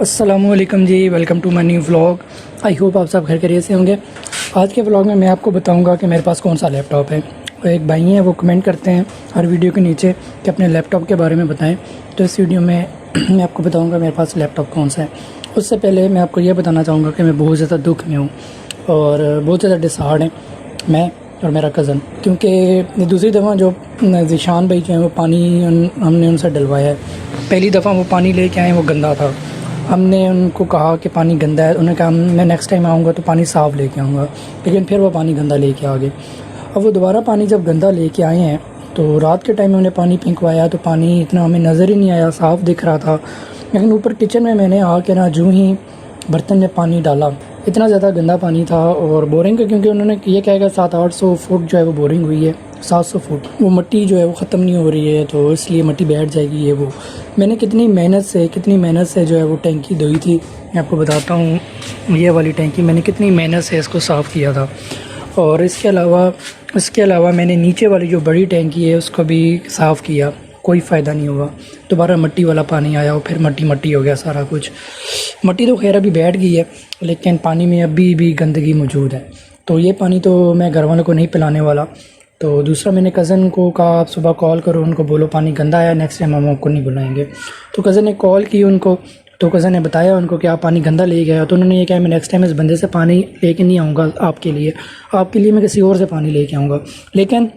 अस्सलामुअलैकुम जी, welcome to my new vlog. I hope आप सब खैरियत से होंगे। आज के व्लॉग में मैं आपको बताऊंगा कि मेरे पास कौन सा लैपटॉप है। और एक भाई हैं, वो कमेंट करते हैं हर वीडियो के नीचे कि अपने लैपटॉप के बारे में बताएं। तो इस वीडियो में मैं आपको बताऊंगा मेरे पास लैपटॉप कौन सा है। उससे पहले मैं आपको ये बताना चाहूँगा कि मैं बहुत ज़्यादा दुख में हूँ और बहुत ज़्यादा डिसहार्ड हैं मैं और मेरा कज़न, क्योंकि दूसरी दफ़ा जो ज़ीशान भाई जो हैं वो पानी हमने उनसे डलवाया है। पहली दफ़ा वो पानी लेके आए, वो गंदा था। हमने उनको कहा कि पानी गंदा है, उन्होंने कहा मैं नेक्स्ट टाइम आऊँगा तो पानी साफ़ लेके आऊँगा, लेकिन फिर वो पानी गंदा लेके आ गए। अब वो दोबारा पानी जब गंदा लेके आए हैं तो रात के टाइम में उन्हें पानी फेंकवाया तो पानी इतना हमें नज़र ही नहीं आया, साफ़ दिख रहा था। लेकिन ऊपर किचन में मैंने आके ना जूँ ही बर्तन में पानी डाला, इतना ज़्यादा गंदा पानी था। और बोरिंग का, क्योंकि उन्होंने ये कहा कि 700-800 फुट जो है वो बोरिंग हुई है, 700 फुट वो मिट्टी जो है वो ख़त्म नहीं हो रही है, तो इसलिए मिट्टी बैठ जाएगी। ये वो मैंने कितनी मेहनत से जो है वो टैंकी धोई थी। मैं आपको बताता हूँ, ये वाली टैंकी मैंने कितनी मेहनत से इसको साफ़ किया था। और इसके अलावा मैंने नीचे वाली जो बड़ी टैंकी है उसको भी साफ़ किया, कोई फ़ायदा नहीं हुआ। दोबारा मिट्टी वाला पानी आया और फिर मिट्टी हो गया सारा कुछ। मिट्टी तो खैर अभी बैठ गई है, लेकिन पानी में अभी भी गंदगी मौजूद है। तो ये पानी तो मैं घर वालों को नहीं पिलाने वाला। तो दूसरा, मैंने कज़न को कहा आप सुबह कॉल करो, उनको बोलो पानी गंदा आया, नेक्स्ट टाइम हम आपको नहीं बुलाएंगे। तो कज़न ने कॉल की उनको, तो कज़न ने बताया उनको कि आप पानी गंदा ले गया। तो उन्होंने ये कहा मैं नेक्स्ट टाइम इस बंदे से पानी लेके नहीं आऊँगा आपके लिए मैं किसी और से पानी लेके आऊँगा। लेकिन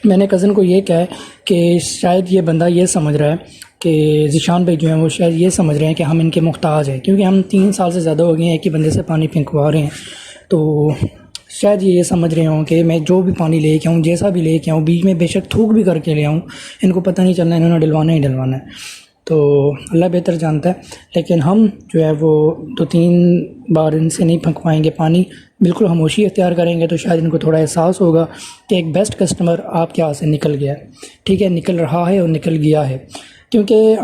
मैंने कज़न को ये कहा है कि शायद ये बंदा ये समझ रहा है कि ज़ीशान भाई जो हैं वो शायद ये समझ रहे हैं कि हम इनके मुहताज हैं, क्योंकि हम 3 साल से ज़्यादा हो गए हैं एक ही बंदे से पानी फेंकवा रहे हैं। तो शायद ये समझ रहे हों कि मैं जो भी पानी लेके आऊँ, जैसा भी लेके आऊँ, बीच में बेशक थूक भी करके ले आऊँ, इनको पता नहीं चलना इन्होंने डलवाना ही डलवाना है। तो अल्लाह बेहतर जानता है। लेकिन हम जो है वो 2-3 बार इनसे नहीं फंकवाएंगे पानी, बिल्कुल खामोशी इख्तियार करेंगे। तो शायद इनको थोड़ा एहसास होगा कि एक बेस्ट कस्टमर आपके हाथ से निकल गया है। ठीक है, निकल रहा है और निकल गया है, क्योंकि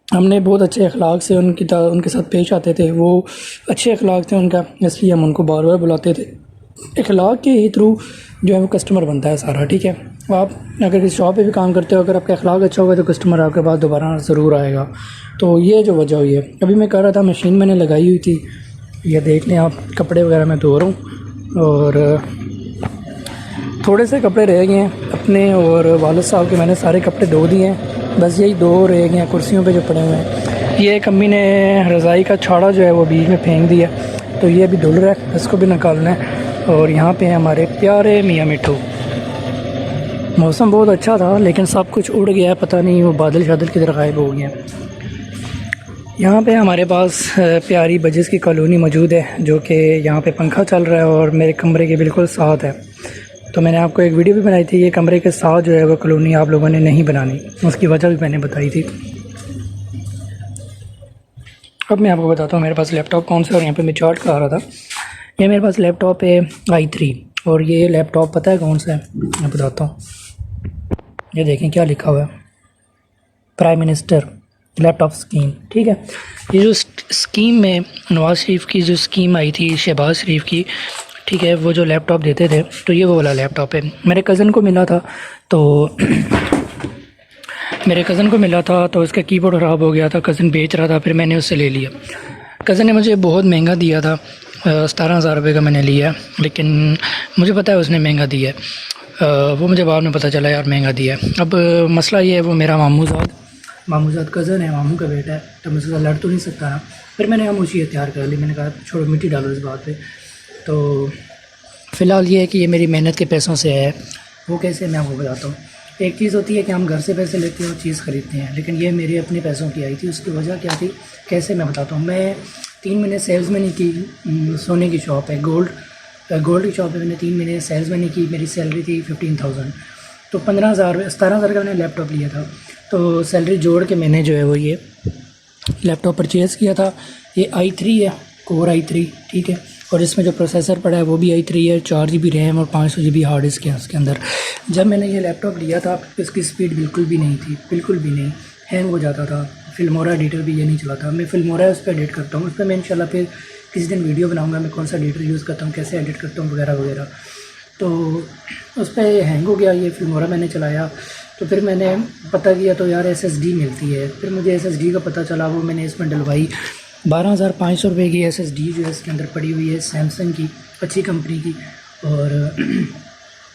हमने बहुत अच्छे अखलाक से उनके साथ पेश आते थे। वो अच्छे अखलाक थे उनका, इसलिए हम उनको बार बार बुलाते थे। अखलाक के ही थ्रू जो है वो कस्टमर बनता है सारा। ठीक है, आप अगर किसी शॉप पे भी काम करते हो, अगर आपका अखलाक अच्छा होगा तो कस्टमर आपके पास दोबारा ज़रूर आएगा। तो ये जो वजह हुई है। अभी मैं कर रहा था, मशीन मैंने लगाई हुई थी, ये देख लें आप, कपड़े वगैरह मैं धो रहा हूँ और थोड़े से कपड़े रह गए हैं अपने और वालिद साहब के, मैंने सारे कपड़े धो दिए हैं, बस यही 2 रह गए हैं कुर्सियों पे जो पड़े हुए हैं। ये एक अम्मी ने रज़ाई का छाड़ा जो है वो बीच में फेंक दिया, तो ये अभी धुल रहा है, इसको भी निकालना है। और यहाँ पे हमारे प्यारे मियाँ मिट्ठू। मौसम बहुत अच्छा था लेकिन सब कुछ उड़ गया, पता नहीं वो बादल शादल किधर गायब हो गए। यहाँ पे हमारे पास प्यारी बजिस की कॉलोनी मौजूद है, जो कि यहाँ पे पंखा चल रहा है और मेरे कमरे के बिल्कुल साथ है। तो मैंने आपको एक वीडियो भी बनाई थी, ये कमरे के साथ जो है वो कॉलोनी आप लोगों ने नहीं बनानी, उसकी वजह भी मैंने बताई थी। अब मैं आपको बताता हूँ मेरे पास लैपटॉप कौन सा है। और यहाँ पे मैं चार्ट कर रहा था, ये मेरे पास लैपटॉप है i3। और ये लैपटॉप पता है कौन सा है, मैं बताता हूँ। ये देखें क्या लिखा हुआ है, प्राइम मिनिस्टर लैपटॉप स्कीम। ठीक है, ये जो स्कीम में नवाज़ शरीफ की जो स्कीम आई थी, शहबाज शरीफ की, ठीक है, वो जो लैपटॉप देते थे, तो ये वो वाला लैपटॉप है। मेरे कज़न को मिला था तो इसका कीबोर्ड ख़राब हो गया था, कज़न बेच रहा था, फिर मैंने उससे ले लिया। कज़न ने मुझे बहुत महंगा दिया था, 17,000 रुपये का मैंने लिया, लेकिन मुझे पता है उसने महंगा दिया है। वो मुझे बाद में पता चला यार महंगा दिया है। अब मसला ये है, वो मेरा मामूज़ाद कज़न है, मामू का बेटा है, तो मुझसे लड़ तो नहीं सकता ना। फिर मैंने खामोशी इख्तियार कर ली, मैंने कहा छोड़ो, मिट्टी डालो इस बात पे। तो फ़िलहाल ये है कि ये मेरी मेहनत के पैसों से है। वो कैसे, मैं आपको बताता हूँ। एक चीज़ होती है कि हम घर से पैसे लेते हैं और चीज़ ख़रीदते हैं, लेकिन ये मेरे अपने पैसों की आई थी। उसकी वजह क्या थी, कैसे मैं बताता हूँ। मैं 3 महीने सेल्समैनी की, सोने की शॉप है, गोल्ड की शॉप है, मैंने 3 महीने सेल्समैनी की। मेरी सैलरी थी 15,000, तो 17,000 का मैंने लैपटॉप लिया था। तो सैलरी जोड़ के मैंने जो है वो ये लैपटॉप परचेज़ किया था। ये i3 है, कोर i3। ठीक है, और इसमें जो प्रोसेसर पड़ा है वो भी i3 है, 4 GB रैम और 500 GB हार्ड डिस्क है उसके अंदर। जब मैंने ये लैपटॉप लिया था इसकी स्पीड बिल्कुल भी नहीं थी, बिल्कुल भी नहीं, हैंग हो जाता था। फिल्मोरा एडिटर भी ये नहीं चला था। मैं फिल्मोरा उस पर एडिट करता हूँ, उस पर मैं इंशाल्लाह फिर किसी दिन वीडियो बनाऊँगा, मैं कौन सा एडिटर यूज़ करता हूँ, कैसे एडिट करता हूँ वगैरह वगैरह। तो उस पर हैंग हो गया ये फिल्मोरा, मैंने चलाया तो फिर मैंने पता किया तो यार SSD मिलती है। फिर मुझे SSD का पता चला, वो मैंने इसमें डलवाई। 12,500 रुपये की SSD जो है इसके अंदर पड़ी हुई है, सैमसंग की, अच्छी कंपनी की। और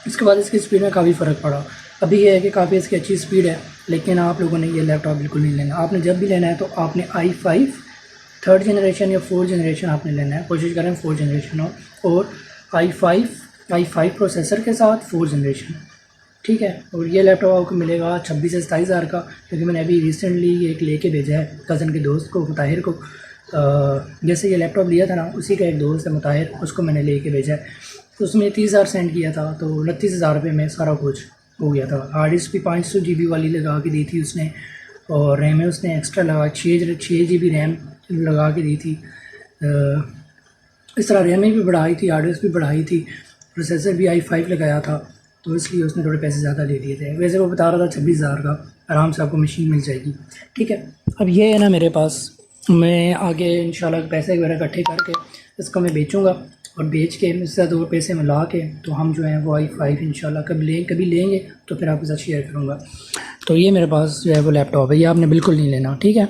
इसके बाद इसकी स्पीड में काफ़ी फ़र्क पड़ा। अभी ये है कि काफ़ी इसकी अच्छी स्पीड है, लेकिन आप लोगों ने ये लैपटॉप बिल्कुल नहीं लेना। आपने जब भी लेना है तो आपने i5 3rd जनरेशन या 4th जनरेशन आपने लेना है। कोशिश करें 4th जनरेशन हो, और i5 प्रोसेसर के साथ 4th जनरेशन, ठीक है। और ये लैपटॉप आपको मिलेगा 26 से 27 हज़ार का, क्योंकि मैंने अभी रिसेंटली एक लेके भेजा है कज़न के दोस्त को, मुताहिर को। जैसे ये लैपटॉप लिया था ना, उसी का एक दोस्त है मुताहिर, उसको मैंने लेके भेजा है। तो उसमें 30,000 सेंड किया था, तो 29,000 रुपये में सारा कुछ हो गया था। हार्ड डिस्क भी 500 GB वाली लगा के दी थी उसने, और रैम में उसने एक्स्ट्रा लगा 6 GB रैम लगा के दी थी। इस तरह रैम भी बढ़ाई थी, हार्ड डिस्क भी बढ़ाई थी, प्रोसेसर भी i5 लगाया था, तो इसलिए उसने थोड़े पैसे ज़्यादा ले दिए थे। वैसे वो बता रहा था 26,000 का आराम से आपको मशीन मिल जाएगी, ठीक है। अब ये है ना मेरे पास, मैं आगे इंशाल्लाह पैसे वगैरह इकट्ठे करके इसको मैं बेचूँगा, और बेच के इसके साथ और पैसे मिला के तो हम जो है वो i5 इंशाल्लाह कभी लेंगे तो फिर आपके साथ शेयर करूँगा। तो ये मेरे पास जो है वो लैपटॉप है, ये आपने बिल्कुल नहीं लेना, ठीक है।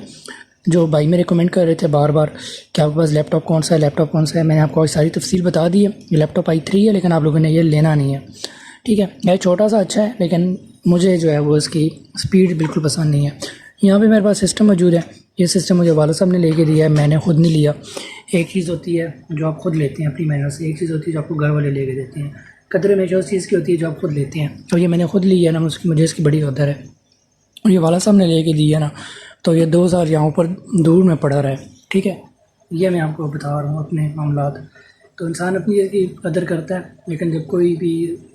जो भाई मेरे कमेंट कर रहे थे बार बार कि आपके पास लैपटॉप कौन सा है, मैंने आपको सारी तफसील बता दी है। ये लैपटॉप i3 है, लेकिन आप लोगों ने ये लेना नहीं है, ठीक है। यह छोटा सा अच्छा है, लेकिन मुझे जो है वो इसकी स्पीड बिल्कुल पसंद नहीं है। यहाँ पे मेरे पास सिस्टम मौजूद है, ये सिस्टम मुझे वाला साहब ने लेके दिया है, मैंने ख़ुद नहीं लिया। एक चीज़ होती है जो आप ख़ुद लेते हैं अपनी मेहनत से, एक चीज़ होती है जो आपको घर वाले लेके देते हैं। कदर हमेशा उस चीज़ की होती है जो आप ख़ुद लेते हैं, और ये मैंने ख़ुद ली है ना, मुझे इसकी बड़ी कदर है। और ये वाला साहब ने लेके दी है ना, तो ये 2,000 यहाँ ऊपर दूर में पड़ा रहा है, ठीक है। ये मैं आपको बता रहा हूँ अपने मामलात। तो इंसान अपनी इसकी कदर करता है, लेकिन जब कोई भी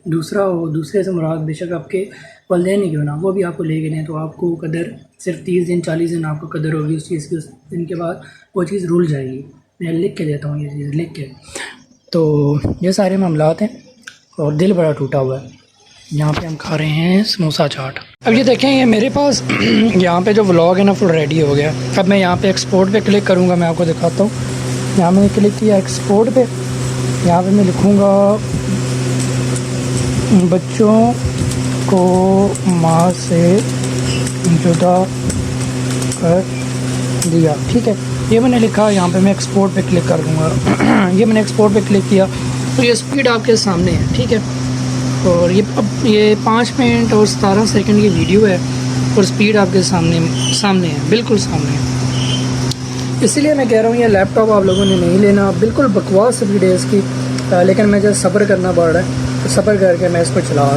दूसरा हो, दूसरे से मुराद बेशक आपके वालिदैन ही क्यों ना, वो भी आपको ले गए हैं, तो आपको कदर सिर्फ 30 दिन 40 दिन आपको कदर होगी उस चीज़ की। उस दिन के बाद वो चीज़ रुल जाएगी। मैं लिख के देता हूँ ये चीज़ लिख के। तो ये सारे मामलात हैं, और दिल बड़ा टूटा हुआ है। यहाँ पे हम खा रहे हैं समोसा चाट। अब ये देखें, ये मेरे पास यहाँ पे जो व्लॉग है ना फुल रेडी हो गया। अब मैं यहाँ पे एक्सपोर्ट पे क्लिक करूँगा, मैं आपको दिखाता हूँ। यहाँ मैंने क्लिक किया एक्सपोर्ट पे, यहाँ पे मैं लिखूँगा बच्चों को माँ से जुदा कर दिया, ठीक है। ये मैंने लिखा, यहाँ पे मैं एक्सपोर्ट पे क्लिक कर दूँगा। ये मैंने एक्सपोर्ट पे क्लिक किया, तो ये स्पीड आपके सामने है, ठीक है। और ये 5 मिनट और 17 सेकंड की वीडियो है, और स्पीड आपके सामने है, बिल्कुल सामने है। इसीलिए मैं कह रहा हूँ ये लैपटॉप आप लोगों ने नहीं लेना, बिल्कुल बकवास स्पीड है इसकी। लेकिन मुझे सब्र करना पड़ रहा है, तो सब्र करके मैं इसको चला रहा हूँ।